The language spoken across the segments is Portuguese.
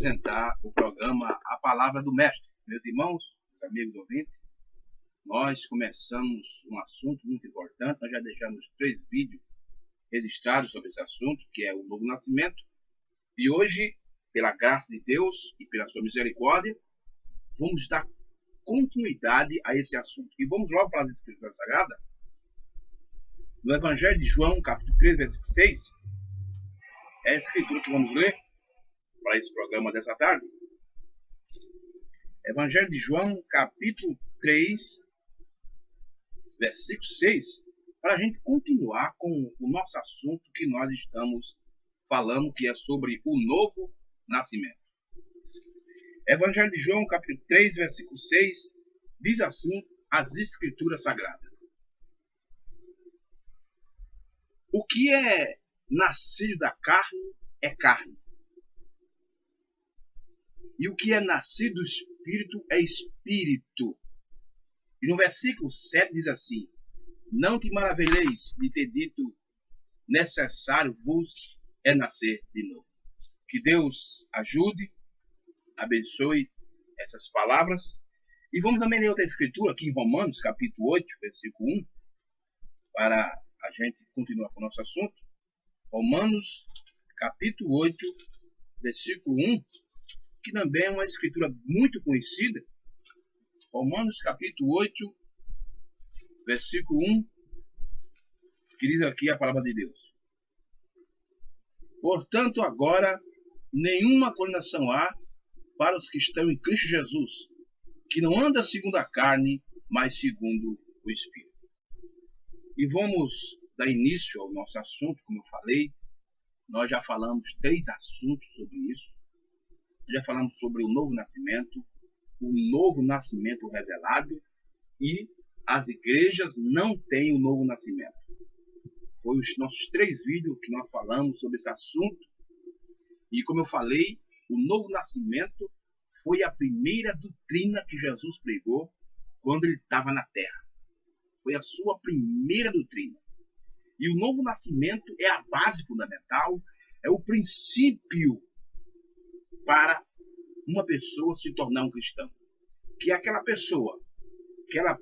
apresentar o programa A Palavra do Mestre. Meus irmãos, meus amigos ouvintes, nós começamos um assunto muito importante. Nós já deixamos 3 vídeos registrados sobre esse assunto, que é o novo nascimento. E hoje, pela graça de Deus e pela sua misericórdia, vamos dar continuidade a esse assunto. E vamos logo para as Escrituras Sagradas. No Evangelho de João, capítulo 3, versículo 6, é a escritura que vamos ler para esse programa dessa tarde. Evangelho de João, capítulo 3, versículo 6, para a gente continuar com o nosso assunto que nós estamos falando, que é sobre o novo nascimento. Evangelho de João, capítulo 3, versículo 6, diz assim as Escrituras Sagradas: o que é nascido da carne é carne, e o que é nascido do Espírito é Espírito. E no versículo 7 diz assim: não te maravilheis de ter dito, necessário vos é nascer de novo. Que Deus ajude, abençoe essas palavras. E vamos também ler outra escritura aqui em Romanos, capítulo 8, versículo 1, para a gente continuar com o nosso assunto. Romanos, capítulo 8, versículo 1, que também é uma escritura muito conhecida. Romanos, capítulo 8, versículo 1, que diz aqui a palavra de Deus: portanto, agora nenhuma condenação há para os que estão em Cristo Jesus, que não anda segundo a carne, mas segundo o Espírito. E vamos dar início ao nosso assunto. Como eu falei, nós já falamos 3 assuntos sobre isso. Já falamos sobre o novo nascimento revelado, e as igrejas não têm o novo nascimento. Foi os nossos 3 vídeos que nós falamos sobre esse assunto. E como eu falei, o novo nascimento foi a primeira doutrina que Jesus pregou quando ele estava na terra. Foi a sua primeira doutrina. E o novo nascimento é a base fundamental, é o princípio para uma pessoa se tornar um cristão. Que é aquela pessoa,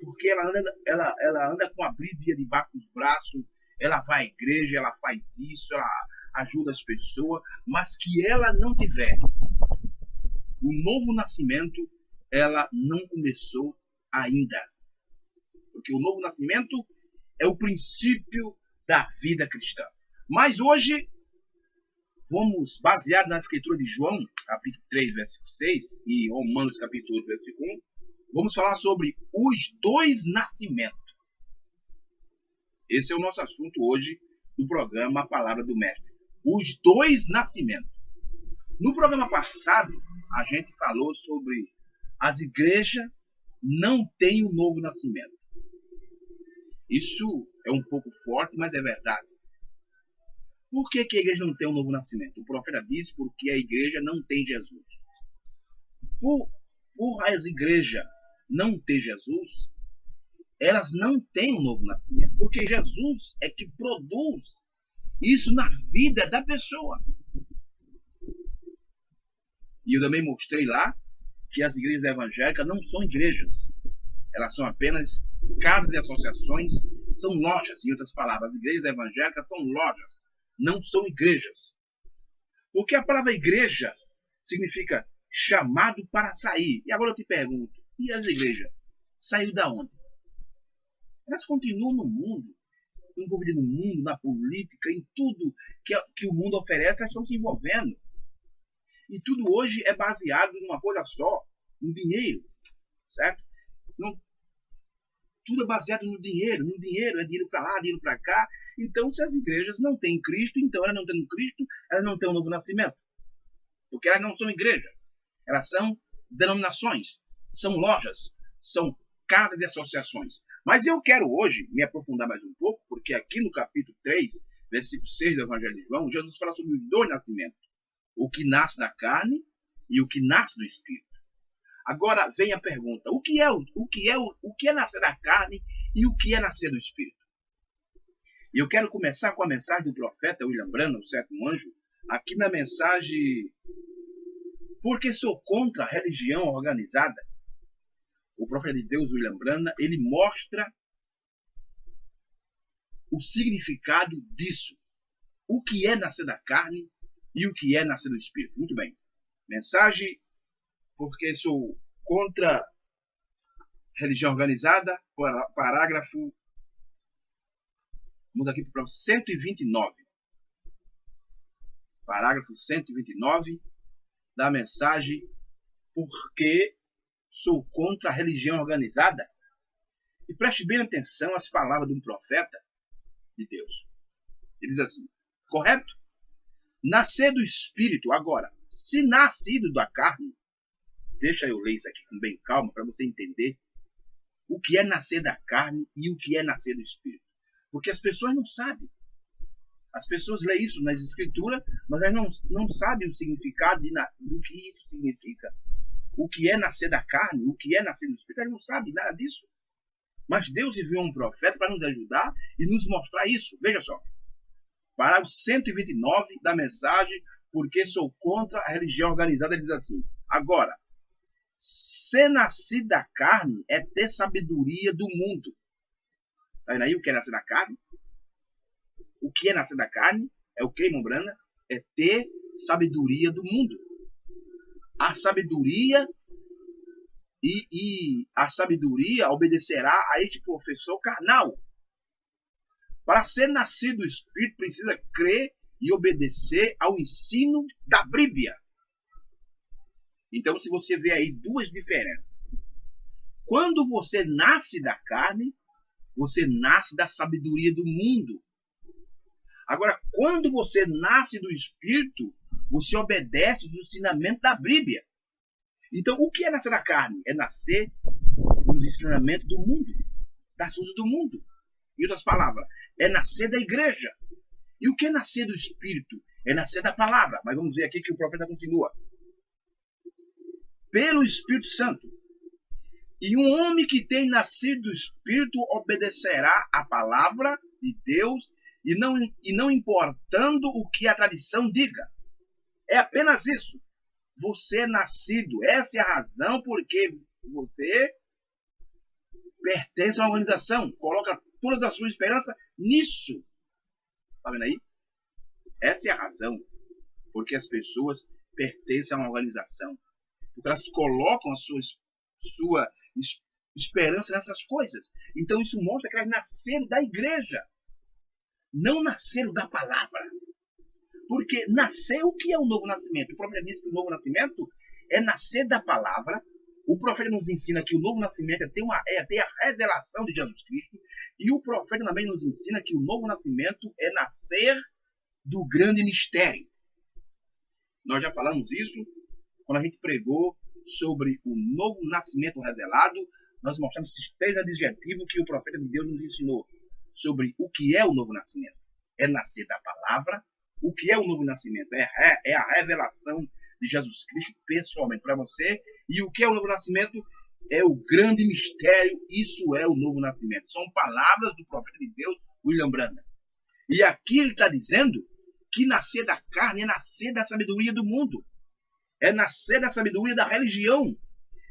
porque ela anda com a Bíblia debaixo dos braços, ela vai à igreja, ela faz isso, ela ajuda as pessoas, mas que ela não tiver o novo nascimento, ela não começou ainda. Porque o novo nascimento é o princípio da vida cristã. Mas hoje, vamos, baseado na escritura de João, capítulo 3, versículo 6, e Romanos, capítulo 8, versículo 1, vamos falar sobre os 2 nascimentos. Esse é o nosso assunto hoje do programa A Palavra do Mestre. Os 2 nascimentos. No programa passado, a gente falou sobre as igrejas não têm o novo nascimento. Isso é um pouco forte, mas é verdade. Por que a igreja não tem um novo nascimento? O profeta disse porque a igreja não tem Jesus. Por as igrejas não ter Jesus, elas não têm um novo nascimento. Porque Jesus é que produz isso na vida da pessoa. E eu também mostrei lá que as igrejas evangélicas não são igrejas. Elas são apenas casas de associações, são lojas. Em outras palavras, as igrejas evangélicas são lojas, não são igrejas. Porque a palavra igreja significa chamado para sair. E agora eu te pergunto, e as igrejas? Saiu da onde? Elas continuam no mundo, envolvidas no mundo, na política, em tudo que o mundo oferece, elas estão se envolvendo. E tudo hoje é baseado em uma coisa só, no dinheiro, certo? Não, tudo é baseado no dinheiro, é dinheiro para lá, dinheiro para cá. Então, se as igrejas não têm Cristo, então elas não têm Cristo, elas não têm um novo nascimento. Porque elas não são igrejas, elas são denominações, são lojas, são casas de associações. Mas eu quero hoje me aprofundar mais um pouco, porque aqui no capítulo 3, versículo 6 do Evangelho de João, Jesus fala sobre os 2 nascimentos. O que nasce da carne e o que nasce do Espírito. Agora vem a pergunta: o que é nascer da carne e o que é nascer do Espírito? E eu quero começar com a mensagem do profeta William Branham, o 7º anjo, aqui na mensagem Porque sou contra a religião organizada. O profeta de Deus, William Branham, ele mostra o significado disso. O que é nascer da carne e o que é nascer do Espírito. Muito bem. Mensagem, porque sou contra a religião organizada, parágrafo, vamos aqui para o 129. Parágrafo 129 da mensagem, porque sou contra a religião organizada. E preste bem atenção às palavras de um profeta de Deus. Ele diz assim, correto? Nascer do Espírito, agora, se nascido da carne, deixa eu ler isso aqui com bem calma para você entender o que é nascer da carne e o que é nascer do Espírito. Porque as pessoas não sabem. As pessoas leem isso nas Escrituras, mas elas não sabem o significado do que isso significa. O que é nascer da carne, o que é nascer do Espírito, elas não sabem nada disso. Mas Deus enviou um profeta para nos ajudar e nos mostrar isso. Veja só. Parágrafo 129 da mensagem, porque sou contra a religião organizada, ele diz assim, agora, ser nascido da carne é ter sabedoria do mundo. Está vendo aí o que é nascer da carne? O que é nascer da carne é o que, irmão Branham? É ter sabedoria do mundo. A sabedoria e a sabedoria obedecerá a este professor carnal. Para ser nascido do Espírito, precisa crer e obedecer ao ensino da Bíblia. Então, se você vê aí duas diferenças. Quando você nasce da carne, você nasce da sabedoria do mundo. Agora, quando você nasce do Espírito, você obedece os ensinamentos da Bíblia. Então, o que é nascer da carne? É nascer dos ensinamentos do mundo, das coisas do mundo. Em outras palavras, é nascer da igreja. E o que é nascer do Espírito? É nascer da palavra. Mas vamos ver aqui que o profeta continua. Pelo Espírito Santo. E um homem que tem nascido do Espírito obedecerá à palavra de Deus e não importando o que a tradição diga. É apenas isso. Você é nascido. Essa é a razão porque você pertence a uma organização. Coloca toda a sua esperança nisso. Está vendo aí? Essa é a razão porque as pessoas pertencem a uma organização. Porque elas colocam a sua esperança nessas coisas. Então isso mostra que elas nasceram da igreja. Não nasceram da palavra. Porque nascer, o que é o novo nascimento? O profeta diz que o novo nascimento é nascer da palavra. O profeta nos ensina que o novo nascimento é ter a revelação de Jesus Cristo. E o profeta também nos ensina que o novo nascimento é nascer do grande mistério. Nós já falamos isso quando a gente pregou sobre o novo nascimento revelado. Nós mostramos esses 3 adjetivos que o profeta de Deus nos ensinou sobre o que é o novo nascimento. É nascer da palavra. O que é o novo nascimento? É a revelação de Jesus Cristo pessoalmente para você. E o que é o novo nascimento? É o grande mistério. Isso é o novo nascimento. São palavras do profeta de Deus, William Branham. E aqui ele está dizendo que nascer da carne é nascer da sabedoria do mundo. É nascer da sabedoria da religião.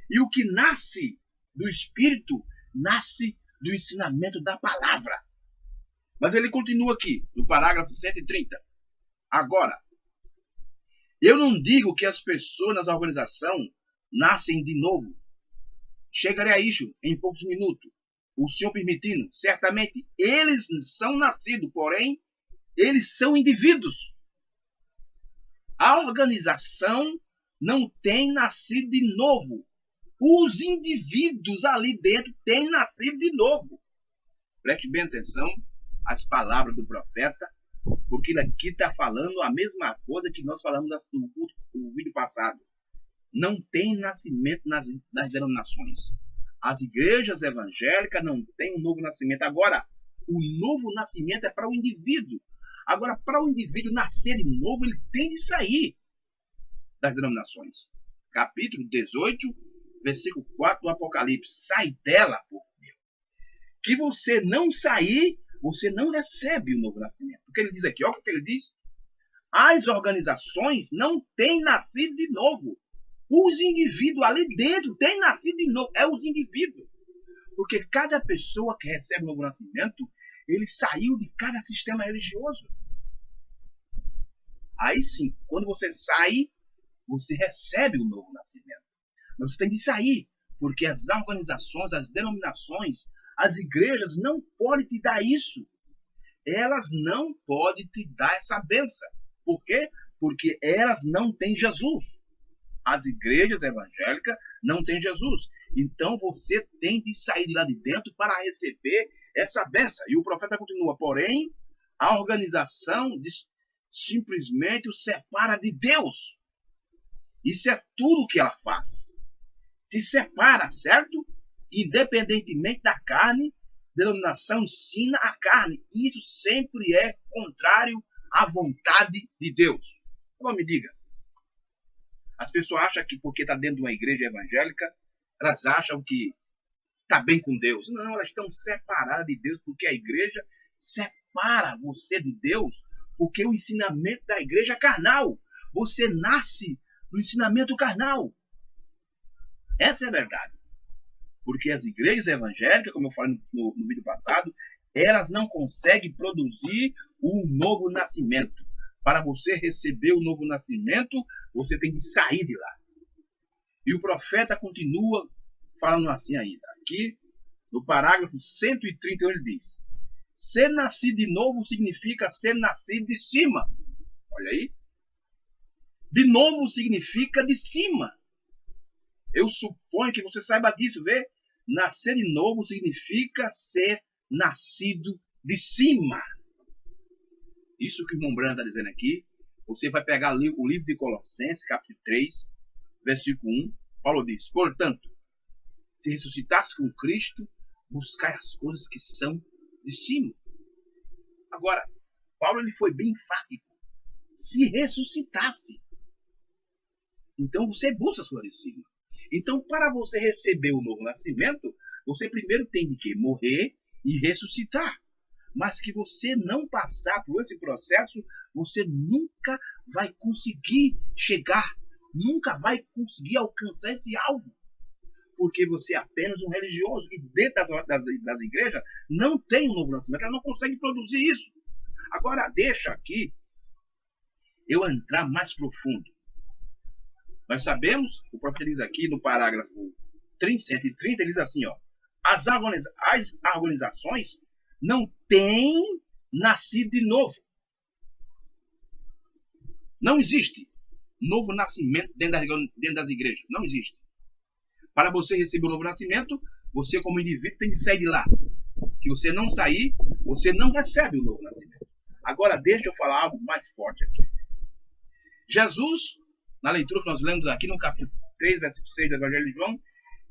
E o que nasce do Espírito, nasce do ensinamento da palavra. Mas ele continua aqui, no parágrafo 130. Agora, eu não digo que as pessoas nas organizações nascem de novo. Chegarei a isso em poucos minutos. O Senhor permitindo, certamente eles são nascidos, porém, eles são indivíduos. A organização não tem nascido de novo. Os indivíduos ali dentro têm nascido de novo. Preste bem atenção às palavras do profeta, porque ele aqui está falando a mesma coisa que nós falamos no vídeo passado. Não tem nascimento nas denominações. As igrejas evangélicas não têm um novo nascimento. Agora, o novo nascimento é para o indivíduo. Agora, para o indivíduo nascer de novo, ele tem de sair das denominações. Capítulo 18, versículo 4 do Apocalipse. Sai dela, por Deus. Que você não sair, você não recebe o novo nascimento. O que ele diz aqui, olha o que ele diz. As organizações não têm nascido de novo. Os indivíduos ali dentro têm nascido de novo. É os indivíduos. Porque cada pessoa que recebe o novo nascimento, ele saiu de cada sistema religioso. Aí sim, quando você sai, você recebe o novo nascimento. Mas você tem de sair, porque as organizações, as denominações, as igrejas não podem te dar isso. Elas não podem te dar essa bênção. Por quê? Porque elas não têm Jesus. As igrejas evangélicas não têm Jesus. Então você tem de sair de lá de dentro para receber essa bênção. E o profeta continua, porém, a organização simplesmente o separa de Deus. Isso é tudo que ela faz. Te separa, certo? Independentemente da carne, a denominação ensina a carne. Isso sempre é contrário à vontade de Deus. Então me diga. As pessoas acham que porque está dentro de uma igreja evangélica, elas acham que está bem com Deus. Não, elas estão separadas de Deus, porque a igreja separa você de Deus, porque o ensinamento da igreja é carnal. Você nasce no ensinamento carnal. Essa é a verdade. Porque as igrejas evangélicas, como eu falei no vídeo passado, elas não conseguem produzir um novo nascimento. Para você receber o novo nascimento, você tem de sair de lá. E o profeta continua falando assim ainda. Aqui, no parágrafo 131, ele diz: ser nascido de novo significa ser nascido de cima. Olha aí. De novo significa de cima. Eu suponho que você saiba disso, vê? Nascer de novo significa ser nascido de cima. Isso que o irmão Branco está dizendo aqui. Você vai pegar o livro de Colossenses, capítulo 3, versículo 1. Paulo diz: portanto, se ressuscitasse com Cristo, buscai as coisas que são de cima. Agora, Paulo ele foi bem enfático. Se ressuscitasse. Então você busca as coisas de cima. Então, para você receber o novo nascimento, você primeiro tem de que morrer e ressuscitar. Mas que você não passar por esse processo, você nunca vai conseguir chegar, nunca vai conseguir alcançar esse alvo. Porque você é apenas um religioso. E dentro das igrejas não tem um novo nascimento, ela não consegue produzir isso. Agora, deixa aqui eu entrar mais profundo. Nós sabemos, o profeta diz aqui no parágrafo 130, ele diz assim, ó, as organizações não têm nascido de novo. Não existe novo nascimento dentro das igrejas. Não existe. Para você receber o novo nascimento, você como indivíduo tem de sair de lá. Se você não sair, você não recebe o novo nascimento. Agora deixa eu falar algo mais forte aqui. Jesus, na leitura que nós lemos aqui no capítulo 3, versículo 6 do Evangelho de João,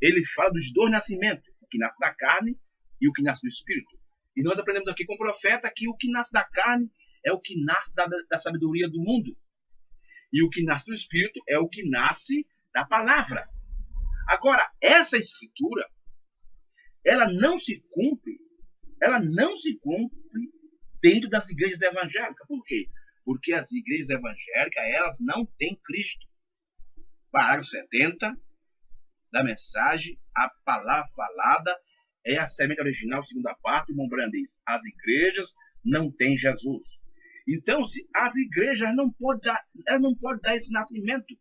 ele fala dos dois nascimentos, o que nasce da carne e o que nasce do Espírito. E nós aprendemos aqui com o profeta que o que nasce da carne é o que nasce da sabedoria do mundo. E o que nasce do Espírito é o que nasce da palavra. Agora, essa escritura, ela não se cumpre dentro das igrejas evangélicas. Por quê? Porque as igrejas evangélicas, elas não têm Cristo. Parágrafo 70 da mensagem, a palavra falada é a semente original, segunda parte, o irmão Branco diz, as igrejas não têm Jesus. Então, as igrejas não podem dar esse nascimento.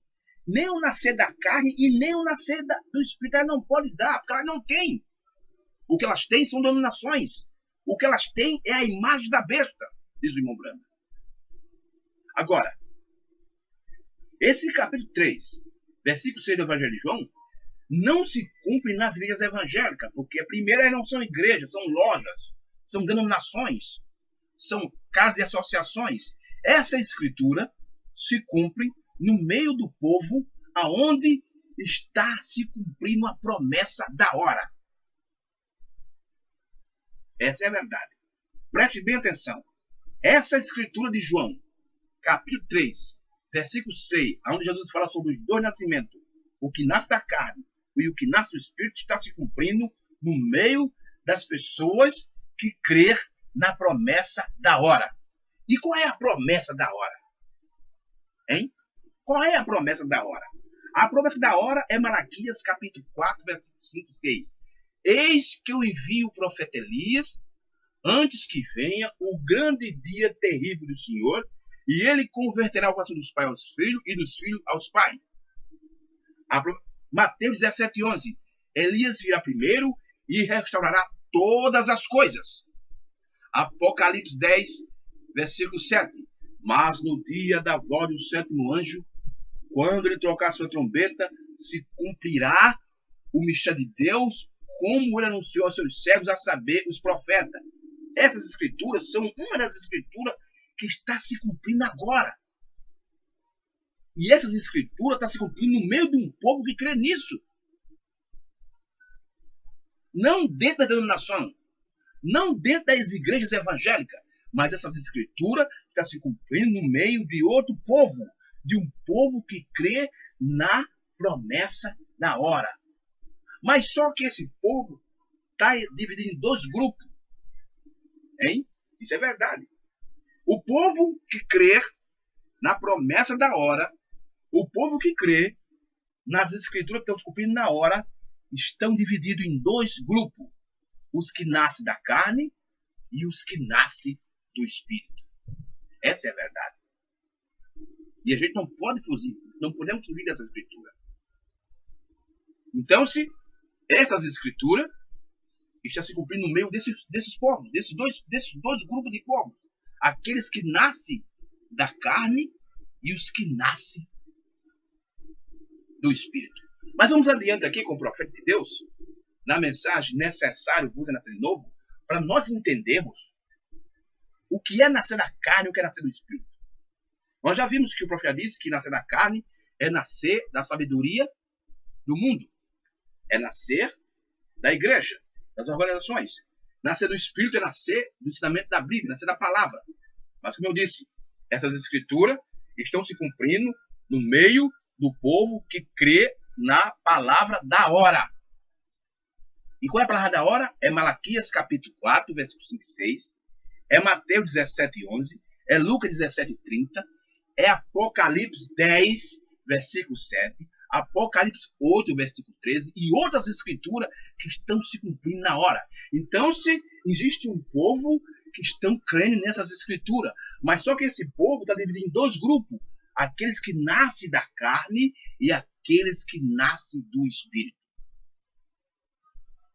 Nem o nascer da carne e nem o nascer do Espírito, elas não podem dar, porque elas não têm. O que elas têm são dominações. O que elas têm é a imagem da besta, diz o irmão Branco. Agora, esse capítulo 3, versículo 6 do Evangelho de João, não se cumpre nas igrejas evangélicas, porque primeiro elas não são igrejas, são lojas, são denominações, são casas de associações. Essa escritura se cumpre no meio do povo, aonde está se cumprindo a promessa da hora. Essa é a verdade. Preste bem atenção. Essa escritura de João, capítulo 3, versículo 6, onde Jesus fala sobre os dois nascimentos, o que nasce da carne e o que nasce do Espírito, está se cumprindo no meio das pessoas que crêem na promessa da hora. E qual é a promessa da hora? Hein? Qual é a promessa da hora? A promessa da hora é Malaquias capítulo 4, versículo 5 e 6. Eis que eu envio o profeta Elias, antes que venha o grande dia terrível do Senhor, e ele converterá o coração dos pais aos filhos e dos filhos aos pais. Mateus 17, 11. Elias virá primeiro e restaurará todas as coisas. Apocalipse 10, versículo 7. Mas no dia da voz do sétimo anjo, quando ele tocar sua trombeta, se cumprirá o mistério de Deus, como ele anunciou aos seus servos, a saber, os profetas. Essas escrituras são uma das escrituras que está se cumprindo agora. E essas escrituras estão se cumprindo no meio de um povo que crê nisso. Não dentro da denominação, não dentro das igrejas evangélicas, mas essas escrituras estão se cumprindo no meio de outro povo, de um povo que crê na promessa da hora. Mas só que esse povo está dividido em dois grupos. Hein? Isso é verdade. O povo que crê na promessa da hora, o povo que crê nas escrituras que estão se cumprindo na hora, estão divididos em dois grupos. Os que nascem da carne e os que nascem do Espírito. Essa é a verdade. E a gente não pode fugir, não podemos fugir dessa escritura. Então, se essas escrituras estão se cumprindo no meio desses povos, desses dois grupos de povos. Aqueles que nascem da carne e os que nascem do Espírito. Mas vamos adiante aqui com o profeta de Deus, na mensagem necessário vos nascer de novo, para nós entendermos o que é nascer da carne e o que é nascer do Espírito. Nós já vimos que o profeta disse que nascer da carne é nascer da sabedoria do mundo. É nascer da igreja, das organizações. Nascer do Espírito é nascer do ensinamento da Bíblia, nascer da palavra. Mas como eu disse, essas escrituras estão se cumprindo no meio do povo que crê na palavra da hora. E qual é a palavra da hora? É Malaquias capítulo 4, versículo 5 e 6. É Mateus 17, 11. É Lucas 17, 30. É Apocalipse 10, versículo 7. Apocalipse 8, versículo 13. E outras escrituras que estão se cumprindo na hora. Então, se existe um povo que estão crendo nessas escrituras. Mas só que esse povo está dividido em dois grupos. Aqueles que nascem da carne e aqueles que nascem do Espírito.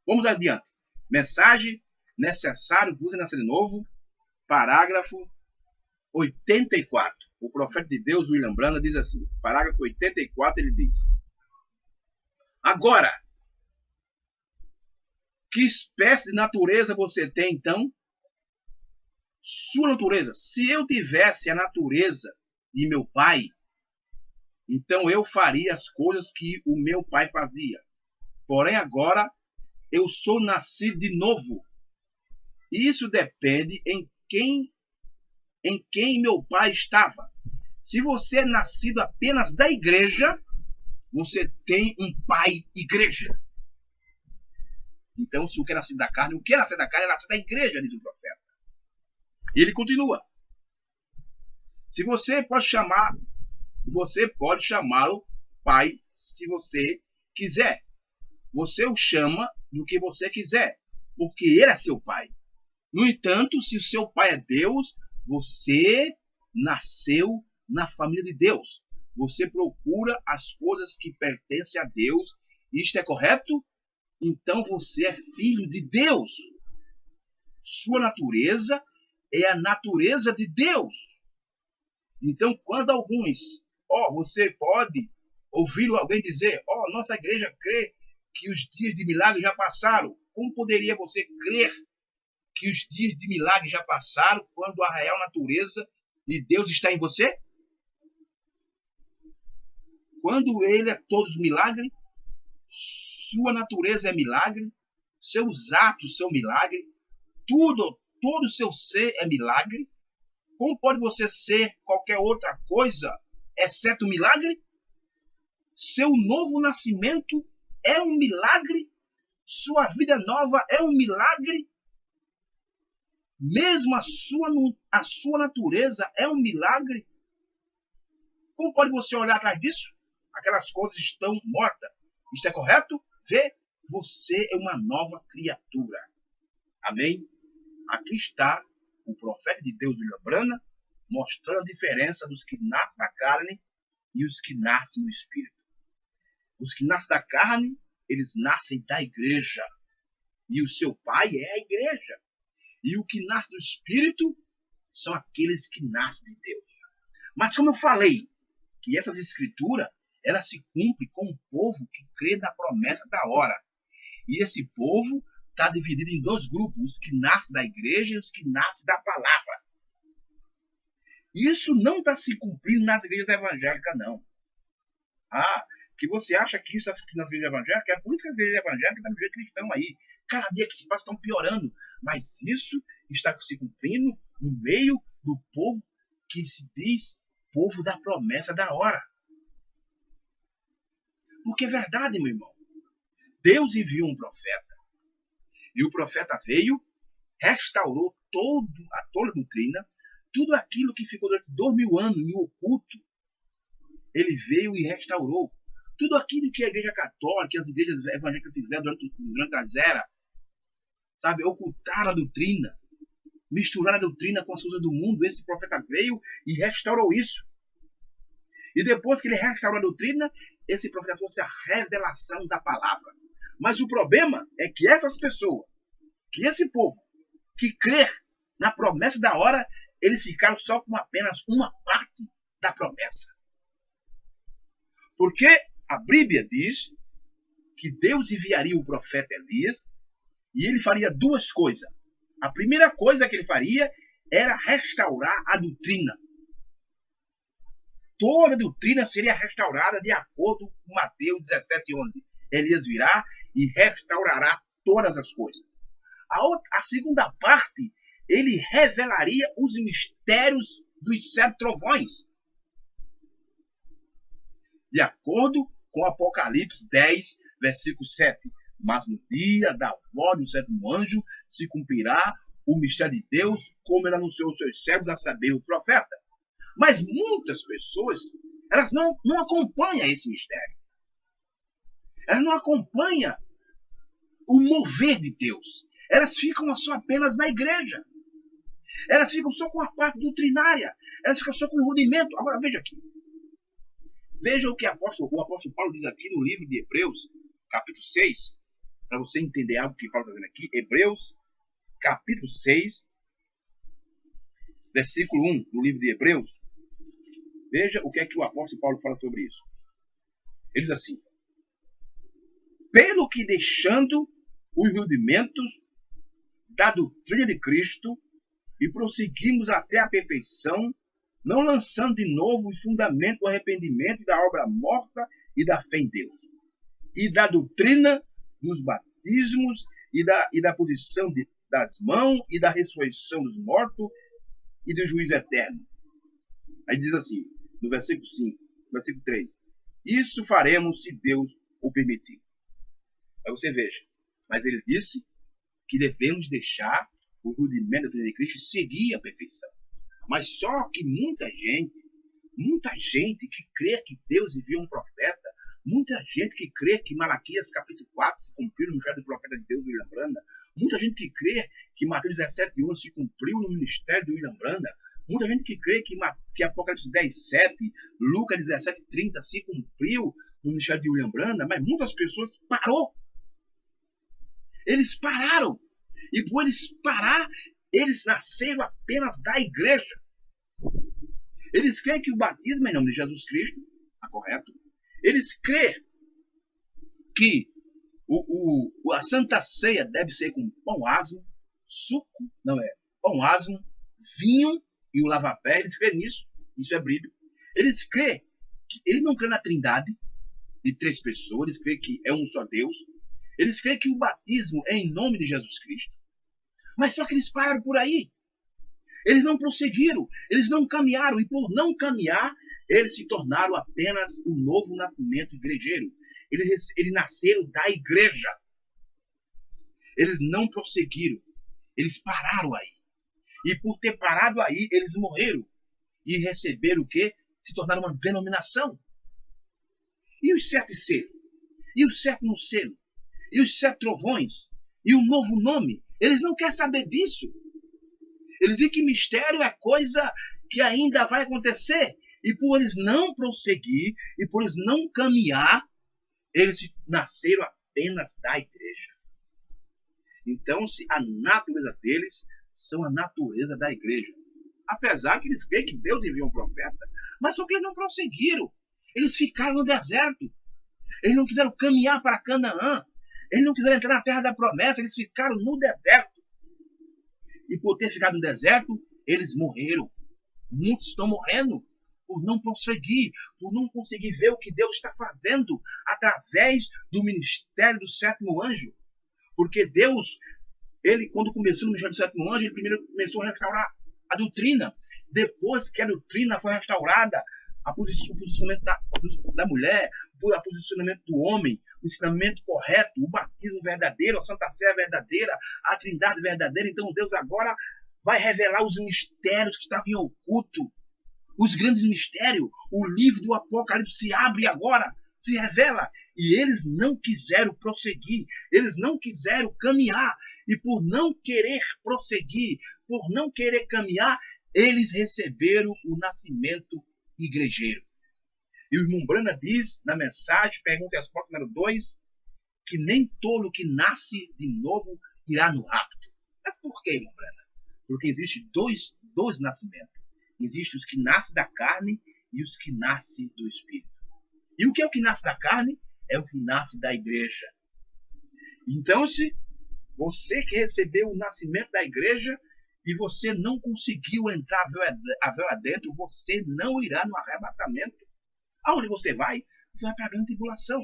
Vamos adiante. Mensagem necessário vos nascer de novo. Parágrafo 84. O profeta de Deus, William Branham, diz assim. Parágrafo 84, ele diz. Agora, que espécie de natureza você tem, então? Sua natureza. Se eu tivesse a natureza de meu pai, então eu faria as coisas que o meu pai fazia. Porém, agora, eu sou nascido de novo. Isso depende em quem meu pai estava. Se você é nascido apenas da igreja, você tem um pai igreja. Então, se o que é nascido da carne, o que é nascido da carne é nascido da igreja, diz o profeta. E ele continua. Você pode chamá-lo pai se você quiser. Você o chama do que você quiser, porque ele é seu pai. No entanto, se o seu pai é Deus, você nasceu na família de Deus. Você procura as coisas que pertencem a Deus. Isto é correto? Então você é filho de Deus. Sua natureza é a natureza de Deus. Então, quando você pode ouvir alguém dizer, nossa igreja crê que os dias de milagre já passaram. Como poderia você crer que os dias de milagre já passaram quando a real natureza de Deus está em você? Quando ele é todo milagre, sua natureza é milagre, seus atos são milagre, todo o seu ser é milagre. Como pode você ser qualquer outra coisa, exceto milagre? Seu novo nascimento é um milagre? Sua vida nova é um milagre? Mesmo a sua natureza é um milagre? Como pode você olhar atrás disso? aquelas coisas estão mortas. Isto é correto? Vê, você é uma nova criatura. Amém? Aqui está o profeta de Deus, William Branham, mostrando a diferença dos que nascem da carne e os que nascem no Espírito. Os que nascem da carne, eles nascem da igreja. E o seu pai é a igreja. E o que nasce do Espírito são aqueles que nascem de Deus. Mas como eu falei, que essas escrituras, elas se cumprem com o povo que crê na promessa da hora. E esse povo está dividido em dois grupos, os que nascem da igreja e os que nascem da palavra. Isso não está se cumprindo nas igrejas evangélicas, não. Que você acha que isso está se cumprindo nas igrejas evangélicas? É por isso que as igrejas evangélicas estão do jeito que estão aí. Cada dia que se passa estão piorando. Mas isso está se cumprindo no meio do povo que se diz povo da promessa da hora. Porque é verdade, meu irmão. Deus enviou um profeta. E o profeta veio, restaurou toda a doutrina, tudo aquilo que ficou durante 2000 anos em oculto. Ele veio e restaurou. Tudo aquilo que a igreja católica, as igrejas evangélicas fizeram durante as eras, sabe, ocultaram a doutrina, misturaram a doutrina com as coisas do mundo. Esse profeta veio e restaurou isso. E depois que ele restaurou a doutrina, esse profeta trouxe a revelação da palavra. Mas o problema é que essas pessoas, que esse povo, que crê na promessa da hora, eles ficaram só com apenas uma parte da promessa. Porque a Bíblia diz que Deus enviaria o profeta Elias e ele faria duas coisas. A primeira coisa que ele faria era restaurar a doutrina. Toda a doutrina seria restaurada de acordo com Mateus 17:11. Elias virá e restaurará todas as coisas. A segunda parte, ele revelaria os mistérios dos 7 trovões. De acordo com Apocalipse 10, versículo 7. Mas no dia da voz do 7º anjo se cumprirá o mistério de Deus, como ele anunciou aos seus servos, a saber, o profeta. Mas muitas pessoas, elas não acompanham esse mistério. Elas não acompanham o mover de Deus. Elas ficam só apenas na igreja. Elas ficam só com a parte doutrinária. Elas ficam só com o rudimento. Agora veja aqui. Veja o que o apóstolo Paulo diz aqui no livro de Hebreus, capítulo 6. Para você entender algo que Paulo está dizendo aqui. Hebreus, capítulo 6, versículo 1 do livro de Hebreus. Veja o que é que o apóstolo Paulo fala sobre isso. Ele diz assim: pelo que deixando os rudimentos da doutrina de Cristo e prosseguimos até a perfeição, não lançando de novo o fundamento do arrependimento da obra morta e da fé em Deus, e da doutrina dos batismos e da posição das mãos e da ressurreição dos mortos e do juízo eterno. Aí diz assim, no versículo 5, versículo 3, isso faremos se Deus o permitir. Aí você veja, mas ele disse que devemos deixar o rudimento da doutrina de Cristo e seguir a perfeição. Mas só que muita gente que crê que Deus enviou um profeta, muita gente que crê que Malaquias capítulo 4 se cumpriu no ministério do profeta de Deus, do William Branham, muita gente que crê que Mateus 17:11 se cumpriu no ministério do William Branham, muita gente que crê que Apocalipse 10:7, Lucas 17:30 se cumpriu no ministério de William Branham, mas muitas pessoas parou. Eles pararam. E por eles parar, eles nasceram apenas da igreja. Eles creem que o batismo é em nome de Jesus Cristo. Está correto? Eles creem que a Santa Ceia deve ser com pão asmo, pão asmo, vinho e o lava-pé. Eles creem nisso. Isso é bíblico. Eles creem que eles não creem na trindade de 3 pessoas. Eles creem que é um só Deus. Eles creem que o batismo é em nome de Jesus Cristo. Mas só que eles pararam por aí. Eles não prosseguiram. Eles não caminharam. E por não caminhar, eles se tornaram apenas um novo nascimento igrejeiro. Eles nasceram da igreja. Eles não prosseguiram. Eles pararam aí. E por ter parado aí, eles morreram. E receberam o quê? Se tornaram uma denominação. E os 7 selos? E o 7º selo? E os 7 trovões? E o novo nome? Eles não querem saber disso. Eles dizem que mistério é coisa que ainda vai acontecer. E por eles não prosseguir, e por eles não caminhar, eles nasceram apenas da igreja. Então, a natureza deles são a natureza da igreja. Apesar que eles creem que Deus enviou um profeta, mas só que eles não prosseguiram. Eles ficaram no deserto. Eles não quiseram caminhar para Canaã. Eles não quiseram entrar na terra da promessa. Eles ficaram no deserto. E por ter ficado no deserto, eles morreram. Muitos estão morrendo por não prosseguir, por não conseguir ver o que Deus está fazendo através do ministério do 7º anjo. Porque Deus, ele quando começou no ministério do 7º anjo, ele primeiro começou a restaurar a doutrina. Depois que a doutrina foi restaurada, o posicionamento da mulher, o posicionamento do homem, o ensinamento correto, o batismo verdadeiro, a Santa Ceia verdadeira, a Trindade verdadeira. Então Deus agora vai revelar os mistérios que estavam em oculto, os grandes mistérios. O livro do Apocalipse se abre agora, se revela. E eles não quiseram prosseguir, eles não quiseram caminhar. E por não querer prosseguir, por não querer caminhar, eles receberam o nascimento igrejeiro. E o irmão Brana diz na mensagem, pergunta e resposta número 2, que nem tolo que nasce de novo irá no rapto. Mas por que, irmão Brana? Porque existem dois nascimentos. Existem os que nascem da carne e os que nascem do Espírito. E o que é o que nasce da carne? É o que nasce da igreja. Então, se você que recebeu o nascimento da igreja e você não conseguiu entrar a véu adentro, você não irá no arrebatamento. Aonde você vai? Você vai para a grande tribulação.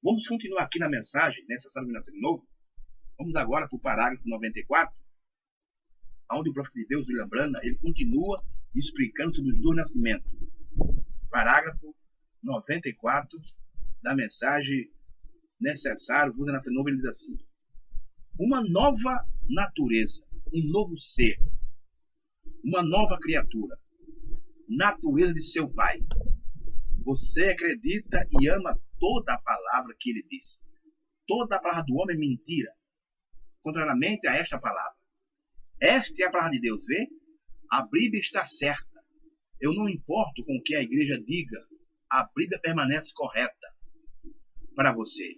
Vamos continuar aqui na mensagem, nessa salvação de novo. Vamos agora para o parágrafo 94, onde o profeta de Deus, William Branham, ele continua explicando sobre os 2 nascimentos. Parágrafo 94 da mensagem necessário, Deus nascer novo, ele diz assim: uma nova natureza, um novo ser, uma nova criatura, natureza de seu Pai. Você acredita e ama toda a palavra que ele diz. Toda a palavra do homem é mentira, contrariamente a esta palavra. Esta é a palavra de Deus, vê? A Bíblia está certa. Eu não importo com o que a igreja diga, a Bíblia permanece correta para você.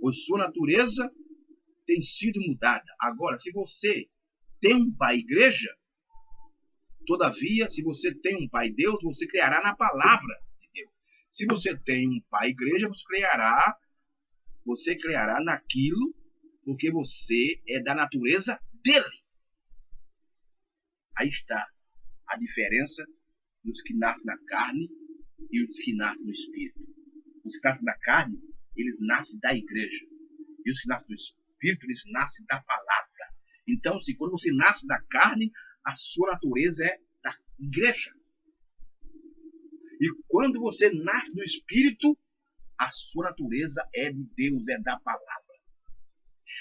Pois sua natureza tem sido mudada. Agora, se você tem um pai igreja, todavia, se você tem um pai Deus, você criará na palavra de Deus. Se você tem um pai igreja, você criará naquilo, porque você é da natureza dele. Aí está a diferença dos que nascem na carne e os que nascem no Espírito. Os que nascem da carne, eles nascem da igreja. E os que nascem do Espírito, eles nascem da palavra. Então, se quando você nasce da carne, a sua natureza é da igreja. E quando você nasce do Espírito, a sua natureza é de Deus, é da palavra.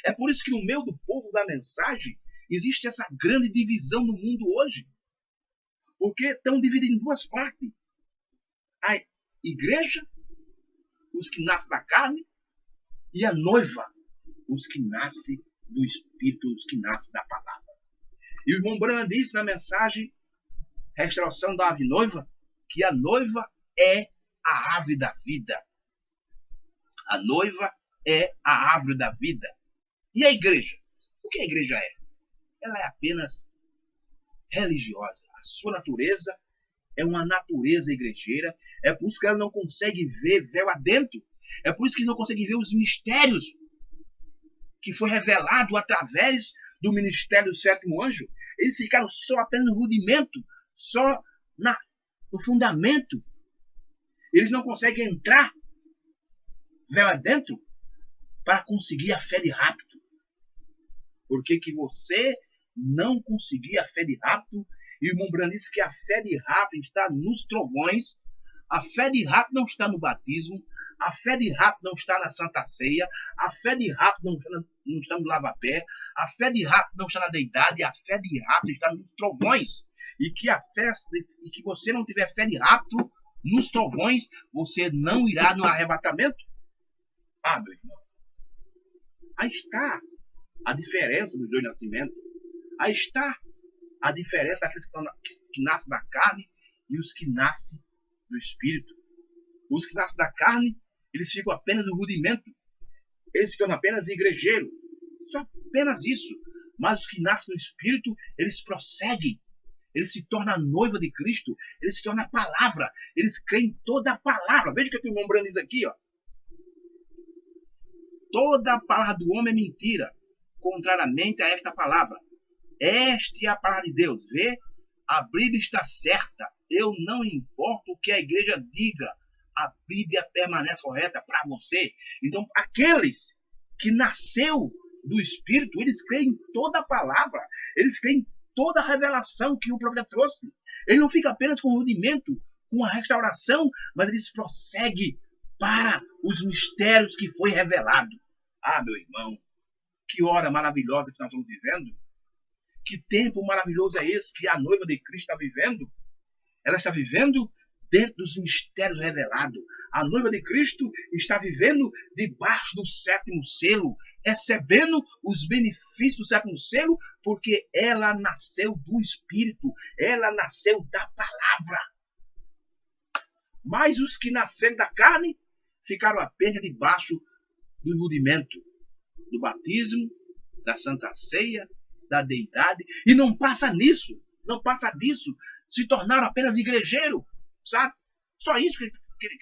É por isso que no meio do povo da mensagem, existe essa grande divisão no mundo hoje. Porque estão divididos em 2 partes. A igreja, os que nascem da carne, e a noiva, os que nascem do Espírito, os que nascem da palavra. E o irmão Branham disse na mensagem Restauração da Ave Noiva, que a noiva é a árvore da vida. A noiva é a árvore da vida. E a igreja? O que a igreja é? Ela é apenas religiosa. A sua natureza é uma natureza igrejeira. É por isso que ela não consegue ver véu adentro. É por isso que não consegue ver os mistérios que foi revelado através do ministério do 7º anjo. Eles ficaram só apenas no rudimento, só no fundamento. Eles não conseguem entrar véu adentro para conseguir a fé de rapto. Porque que você não conseguir a fé de rapto, e o irmão Branham disse que a fé de rapto está nos trovões, a fé de rapto não está no batismo, a fé de rapto não está na Santa Ceia, a fé de rapto não está no lava-pé, a fé de rapto não está na deidade, a fé de rapto está nos trovões. E que você não tiver fé de rapto, nos trovões, você não irá no arrebatamento? Ah, meu irmão, aí está a diferença dos dois nascimentos. Aí está a diferença daqueles que nascem da carne e os que nascem do Espírito. Os que nascem da carne, eles ficam apenas no rudimento. Eles ficam apenas igrejeiro. Só apenas isso. Mas os que nascem do Espírito, eles prosseguem. Eles se tornam a noiva de Cristo. Eles se tornam a palavra. Eles creem em toda a palavra. Veja o que o irmão Brando diz aqui. Ó. Toda a palavra do homem é mentira, contrariamente a esta palavra. Esta é a palavra de Deus. Vê? A Bíblia está certa. Eu não importo o que a igreja diga. A Bíblia permanece correta para você. Então, aqueles que nasceu do Espírito, eles creem em toda a palavra. Eles creem em toda a revelação que o profeta trouxe. Ele não fica apenas com o rudimento, com a restauração, mas eles prosseguem para os mistérios que foi revelado. Ah, meu irmão, que hora maravilhosa que nós estamos vivendo. Que tempo maravilhoso é esse que a noiva de Cristo está vivendo? Ela está vivendo dentro dos mistérios revelados. A noiva de Cristo está vivendo debaixo do sétimo selo, recebendo os benefícios do sétimo selo, porque ela nasceu do Espírito, ela nasceu da palavra. Mas os que nasceram da carne ficaram apenas debaixo do rudimento, do batismo, da Santa Ceia, da deidade, e não passa nisso, não passa disso, se tornaram apenas igrejeiro, sabe? Só isso que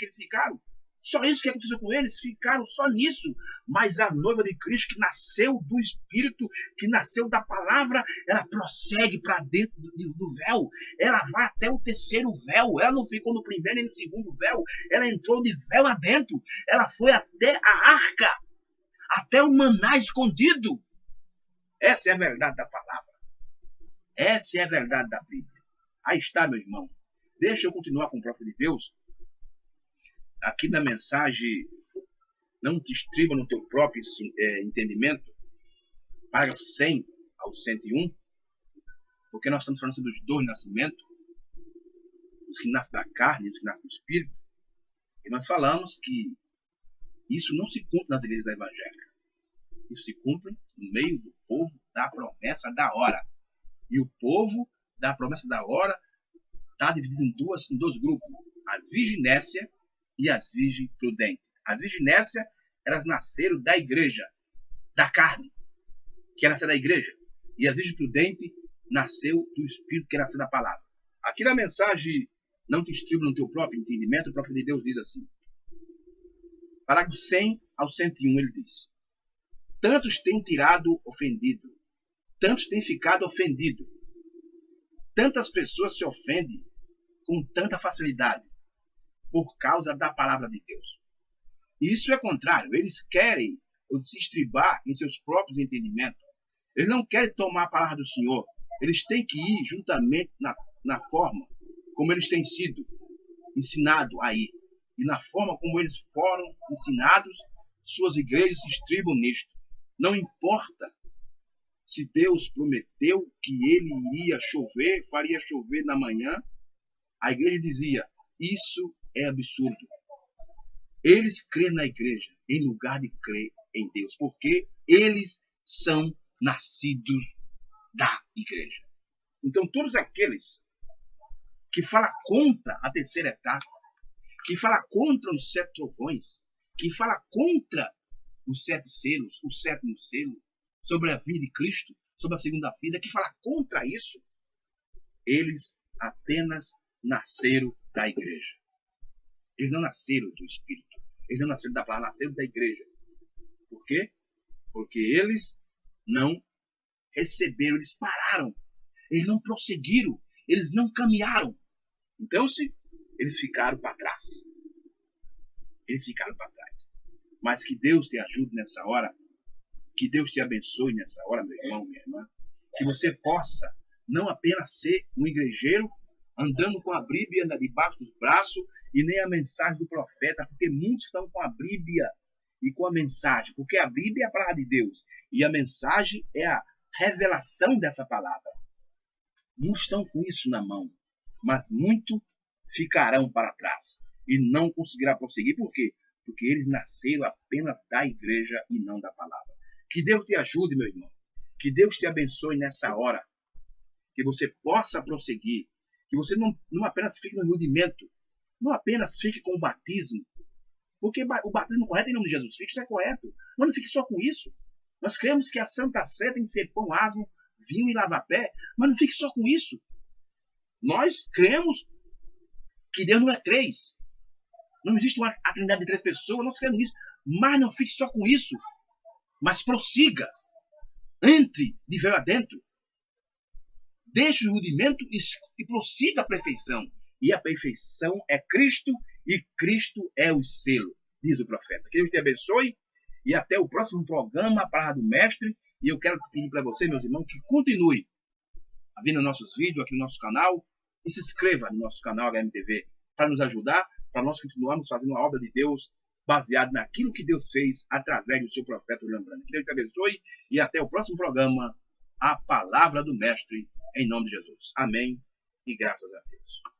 eles ficaram, só isso que aconteceu com eles, ficaram só nisso. Mas a noiva de Cristo, que nasceu do Espírito, que nasceu da palavra, ela prossegue para dentro do véu, ela vai até o terceiro véu, ela não ficou no primeiro nem no segundo véu, ela entrou de véu adentro, ela foi até a arca, até o maná escondido. Essa é a verdade da palavra. Essa é a verdade da Bíblia. Aí está, meu irmão. Deixa eu continuar com o próprio de Deus. Aqui na mensagem, não te estriba no teu próprio entendimento, parágrafo 100 ao 101, porque nós estamos falando sobre os dois nascimentos, os que nascem da carne e os que nascem do Espírito. E nós falamos que isso não se cumpre nas igrejas evangélicas. Isso se cumpre no meio do povo da promessa da hora. E o povo da promessa da hora está dividido em dois grupos. As virginécia e as virgens prudentes. As virginécia, elas nasceram da igreja, da carne, que é nascer da igreja. E as virgens prudentes nasceu do Espírito, que é nascer da palavra. Aqui na mensagem, não te estribo no teu próprio entendimento, o próprio de Deus diz assim. Parágrafo 100 ao 101, ele diz: tantos têm tirado ofendido, tantos têm ficado ofendido. Tantas pessoas se ofendem com tanta facilidade por causa da palavra de Deus. E isso é contrário. Eles querem se estribar em seus próprios entendimentos. Eles não querem tomar a palavra do Senhor. Eles têm que ir juntamente na forma como eles têm sido ensinados aí. E na forma como eles foram ensinados, suas igrejas se estribam nisto. Não importa se Deus prometeu que ele iria chover, faria chover na manhã, a igreja dizia, isso é absurdo. Eles creem na igreja em lugar de crer em Deus, porque eles são nascidos da igreja. Então, todos aqueles que falam contra a terceira etapa, que falam contra os 7 trovões, que falam contra os 7 selos, o 7º selo, sobre a vida de Cristo, sobre a segunda vida, que fala contra isso, eles apenas nasceram da igreja. Eles não nasceram do Espírito. Eles não nasceram da palavra, nasceram da igreja. Por quê? Porque eles não receberam, eles pararam. Eles não prosseguiram, eles não caminharam. Então, eles ficaram para trás. Eles ficaram para trás. Mas que Deus te ajude nessa hora. Que Deus te abençoe nessa hora, meu irmão, minha irmã. Que você possa não apenas ser um igrejeiro andando com a Bíblia debaixo dos braços e nem a mensagem do profeta, porque muitos estão com a Bíblia e com a mensagem, porque a Bíblia é a palavra de Deus e a mensagem é a revelação dessa palavra. Muitos estão com isso na mão, mas muitos ficarão para trás. e não conseguirá prosseguir. Por quê? Porque eles nasceram apenas da igreja e não da palavra. Que Deus te ajude, meu irmão. Que Deus te abençoe nessa hora. Que você possa prosseguir. Que você não apenas fique no rudimento. Não apenas fique com o batismo. Porque o batismo correto em nome de Jesus Cristo é correto. Mas não fique só com isso. Nós cremos que a Santa Sé tem que ser pão, asmo, vinho e lava-pé. Mas não fique só com isso. Nós cremos que Deus não é três. Não existe a trindade de três pessoas. Nós cremos nisso. Mas não fique só com isso. Mas prossiga. Entre de véu adentro. Deixe o rudimento e prossiga a perfeição. E a perfeição é Cristo, e Cristo é o selo, diz o profeta. Que Deus te abençoe, e até o próximo programa, a Palavra do Mestre. E eu quero pedir para você, meus irmãos, que continue vendo nossos vídeos aqui no nosso canal, e se inscreva no nosso canal HMTV, para nos ajudar, para nós continuarmos fazendo a obra de Deus, baseado naquilo que Deus fez através do seu profeta William Branham. Que Deus te abençoe, e até o próximo programa, a Palavra do Mestre, em nome de Jesus. Amém, e graças a Deus.